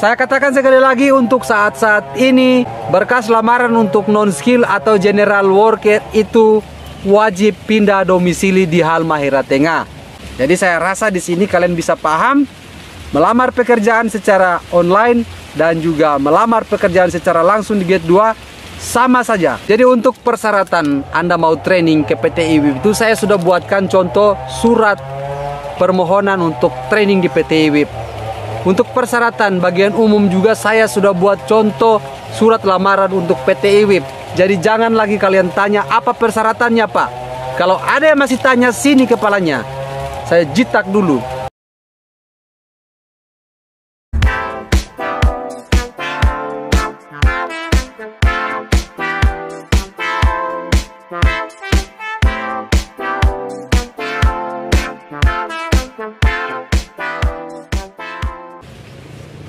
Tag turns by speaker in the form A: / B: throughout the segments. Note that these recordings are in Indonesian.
A: Saya katakan sekali lagi, untuk saat-saat ini berkas lamaran untuk non-skill atau general worker itu wajib pindah domisili di Halmahera Tengah. Jadi saya rasa di sini kalian bisa paham, melamar pekerjaan secara online dan juga melamar pekerjaan secara langsung di Gate 2 sama saja. Jadi untuk persyaratan Anda mau training ke PT IWIP itu saya sudah buatkan contoh surat permohonan untuk training di PT IWIP. Untuk persyaratan bagian umum juga saya sudah buat contoh surat lamaran untuk PT IWIP. Jadi jangan lagi kalian tanya apa persyaratannya Pak. Kalau ada yang masih tanya, sini kepalanya, saya jitak dulu.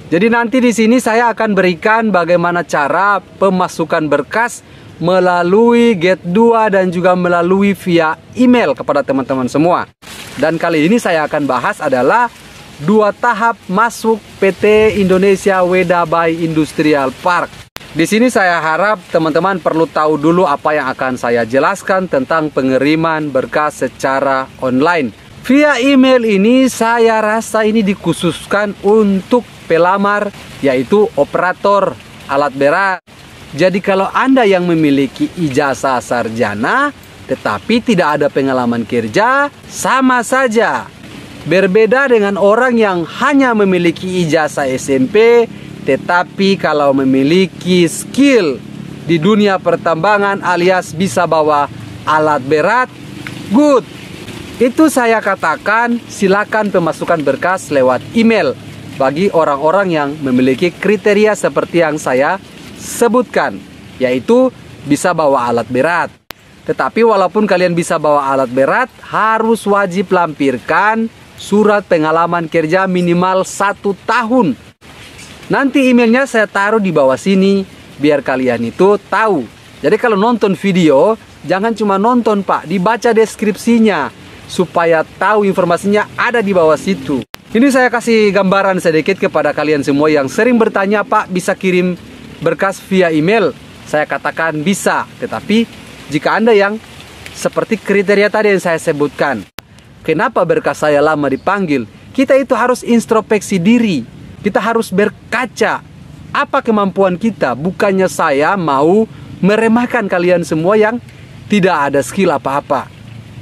A: Jadi nanti di sini saya akan berikan bagaimana cara pemasukan berkas melalui Gate 2 dan juga melalui via email kepada teman-teman semua. Dan kali ini saya akan bahas adalah 2 tahap masuk PT Indonesia Weda Bay Industrial Park. Di sini saya harap teman-teman perlu tahu dulu apa yang akan saya jelaskan tentang pengiriman berkas secara online. Via email ini saya rasa ini dikhususkan untuk pelamar, yaitu operator alat berat. Jadi kalau Anda yang memiliki ijazah sarjana tetapi tidak ada pengalaman kerja, sama saja. Berbeda dengan orang yang hanya memiliki ijazah SMP tetapi kalau memiliki skill di dunia pertambangan alias bisa bawa alat berat, good. Itu saya katakan silakan pemasukan berkas lewat email bagi orang-orang yang memiliki kriteria seperti yang saya sebutkan, yaitu bisa bawa alat berat. Tetapi walaupun kalian bisa bawa alat berat, harus wajib lampirkan surat pengalaman kerja minimal 1 tahun. Nanti emailnya saya taruh di bawah sini biar kalian itu tahu. Jadi kalau nonton video, jangan cuma nonton Pak, dibaca deskripsinya supaya tahu informasinya ada di bawah situ. Ini saya kasih gambaran sedikit kepada kalian semua yang sering bertanya, Pak bisa kirim berkas via email? Saya katakan bisa, tetapi jika Anda yang seperti kriteria tadi yang saya sebutkan, kenapa berkas saya lama dipanggil? Kita itu harus introspeksi diri. Kita harus berkaca apa kemampuan kita. Bukannya saya mau meremehkan kalian semua yang tidak ada skill apa-apa.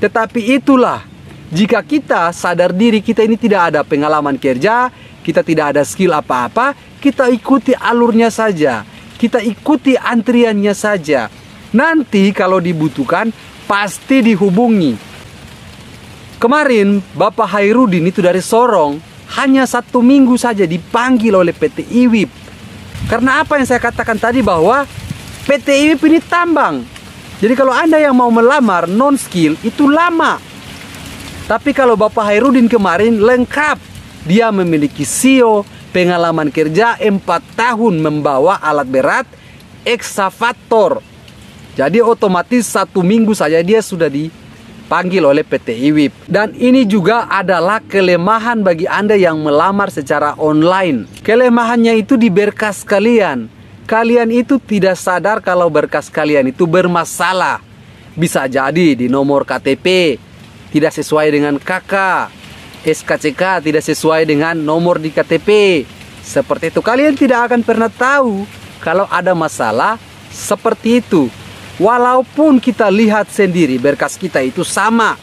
A: Tetapi itulah, jika kita sadar diri kita ini tidak ada pengalaman kerja, kita tidak ada skill apa-apa, kita ikuti alurnya saja, kita ikuti antriannya saja. Nanti kalau dibutuhkan pasti dihubungi. Kemarin Bapak Hairudin itu dari Sorong hanya 1 minggu saja dipanggil oleh PT IWIP. Karena apa yang saya katakan tadi bahwa PT IWIP ini tambang. Jadi kalau Anda yang mau melamar non-skill itu lama. Tapi kalau Bapak Hairudin kemarin lengkap. Dia memiliki CEO, pengalaman kerja 4 tahun membawa alat berat, ekskavator. Jadi otomatis 1 minggu saja dia sudah dipanggil oleh PT IWIP. Dan ini juga adalah kelemahan bagi Anda yang melamar secara online. Kelemahannya itu di berkas kalian. Kalian itu tidak sadar kalau berkas kalian itu bermasalah. Bisa jadi di nomor KTP tidak sesuai dengan KK, SKCK tidak sesuai dengan nomor di KTP. Seperti itu, kalian tidak akan pernah tahu kalau ada masalah seperti itu. Walaupun kita lihat sendiri berkas kita itu sama.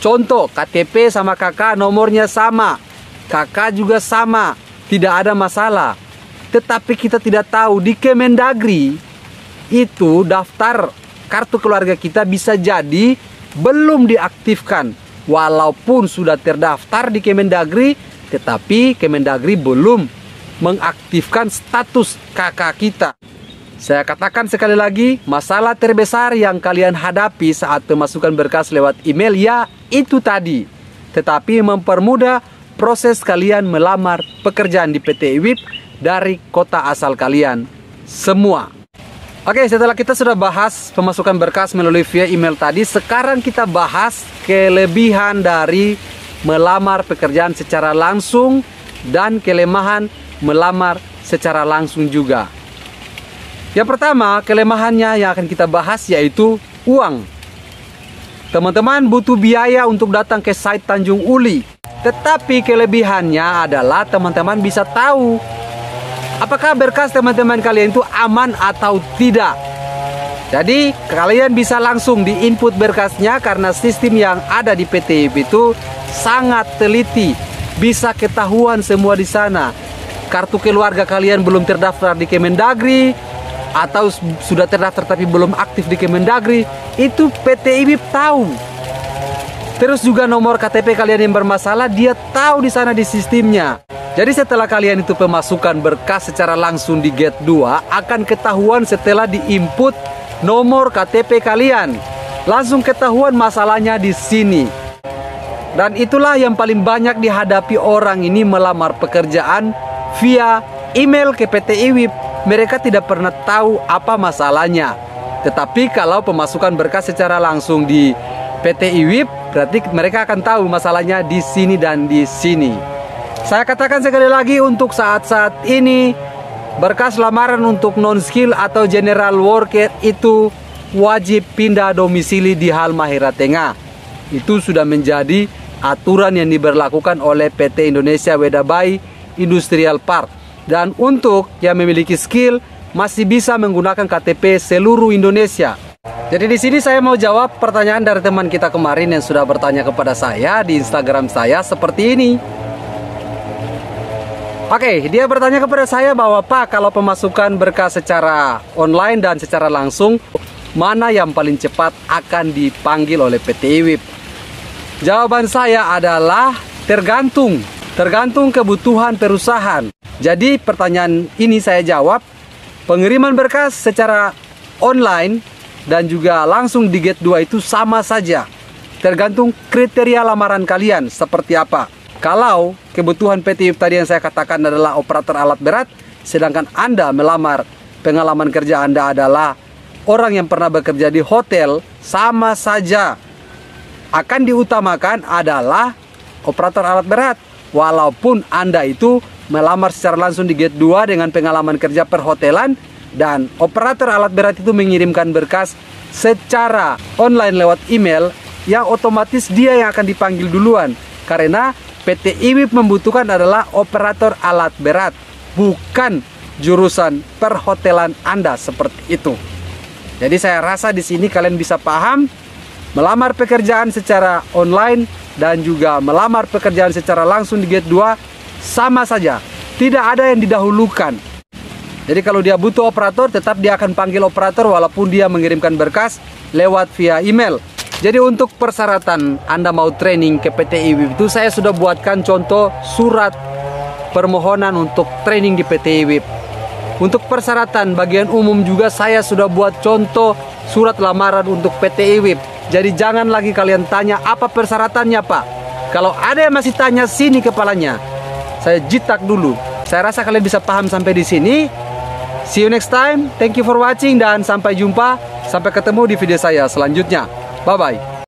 A: Contoh, KTP sama KK nomornya sama, KK juga sama, tidak ada masalah. Tetapi kita tidak tahu di Kemendagri itu daftar kartu keluarga kita bisa jadi belum diaktifkan. Walaupun sudah terdaftar di Kemendagri, tetapi Kemendagri belum mengaktifkan status KK kita. Saya katakan sekali lagi, masalah terbesar yang kalian hadapi saat pemasukan berkas lewat email ya itu tadi. Tetapi mempermudah proses kalian melamar pekerjaan di PT IWIP dari kota asal kalian semua. Oke, setelah kita sudah bahas pemasukan berkas melalui via email tadi, sekarang kita bahas kelebihan dari melamar pekerjaan secara langsung dan kelemahan melamar secara langsung juga. Yang pertama, kelemahannya yang akan kita bahas yaitu uang. Teman-teman butuh biaya untuk datang ke site Tanjung Uli. Tetapi kelebihannya adalah teman-teman bisa tahu apakah berkas teman-teman kalian itu aman atau tidak. Jadi kalian bisa langsung di-input berkasnya karena sistem yang ada di PT IWIP itu sangat teliti. Bisa ketahuan semua di sana. Kartu keluarga kalian belum terdaftar di Kemendagri atau sudah terdaftar tapi belum aktif di Kemendagri, itu PT IWIP tahu. Terus juga nomor KTP kalian yang bermasalah, dia tahu di sana di sistemnya. Jadi setelah kalian itu pemasukan berkas secara langsung di Gate 2 akan ketahuan setelah di-input nomor KTP kalian. Langsung ketahuan masalahnya di sini. Dan itulah yang paling banyak dihadapi orang ini melamar pekerjaan via email ke PT IWIP. Mereka tidak pernah tahu apa masalahnya. Tetapi kalau pemasukan berkas secara langsung di PT IWIP, berarti mereka akan tahu masalahnya di sini dan di sini. Saya katakan sekali lagi, untuk saat-saat ini berkas lamaran untuk non-skill atau general worker itu wajib pindah domisili di Halmahera Tengah. Itu sudah menjadi aturan yang diberlakukan oleh PT Indonesia Wedabai Industrial Park. Dan untuk yang memiliki skill masih bisa menggunakan KTP seluruh Indonesia. Jadi di sini saya mau jawab pertanyaan dari teman kita kemarin yang sudah bertanya kepada saya di Instagram saya seperti ini. Oke, dia bertanya kepada saya bahwa Pak, kalau pemasukan berkas secara online dan secara langsung, mana yang paling cepat akan dipanggil oleh PT IWIP? Jawaban saya adalah tergantung kebutuhan perusahaan. Jadi pertanyaan ini saya jawab, pengiriman berkas secara online dan juga langsung di Gate 2 itu sama saja. Tergantung kriteria lamaran kalian seperti apa. Kalau kebutuhan PT IWIP tadi yang saya katakan adalah operator alat berat, sedangkan Anda melamar pengalaman kerja Anda adalah orang yang pernah bekerja di hotel, sama saja. Akan diutamakan adalah operator alat berat. Walaupun Anda itu melamar secara langsung di Gate 2 dengan pengalaman kerja perhotelan, dan operator alat berat itu mengirimkan berkas secara online lewat email, yang otomatis dia yang akan dipanggil duluan. Karena PT IWIP membutuhkan adalah operator alat berat, bukan jurusan perhotelan Anda seperti itu. Jadi saya rasa di sini kalian bisa paham, melamar pekerjaan secara online dan juga melamar pekerjaan secara langsung di Gate 2 sama saja. Tidak ada yang didahulukan. Jadi kalau dia butuh operator, tetap dia akan panggil operator walaupun dia mengirimkan berkas lewat via email. Jadi untuk persyaratan Anda mau training ke PT IWIP itu saya sudah buatkan contoh surat permohonan untuk training di PT IWIP. Untuk persyaratan bagian umum juga saya sudah buat contoh surat lamaran untuk PT IWIP. Jadi jangan lagi kalian tanya apa persyaratannya Pak. Kalau ada yang masih tanya sini kepalanya, saya jitak dulu. Saya rasa kalian bisa paham sampai di sini. See you next time. Thank you for watching dan sampai jumpa. Sampai ketemu di video saya selanjutnya. Bye-bye.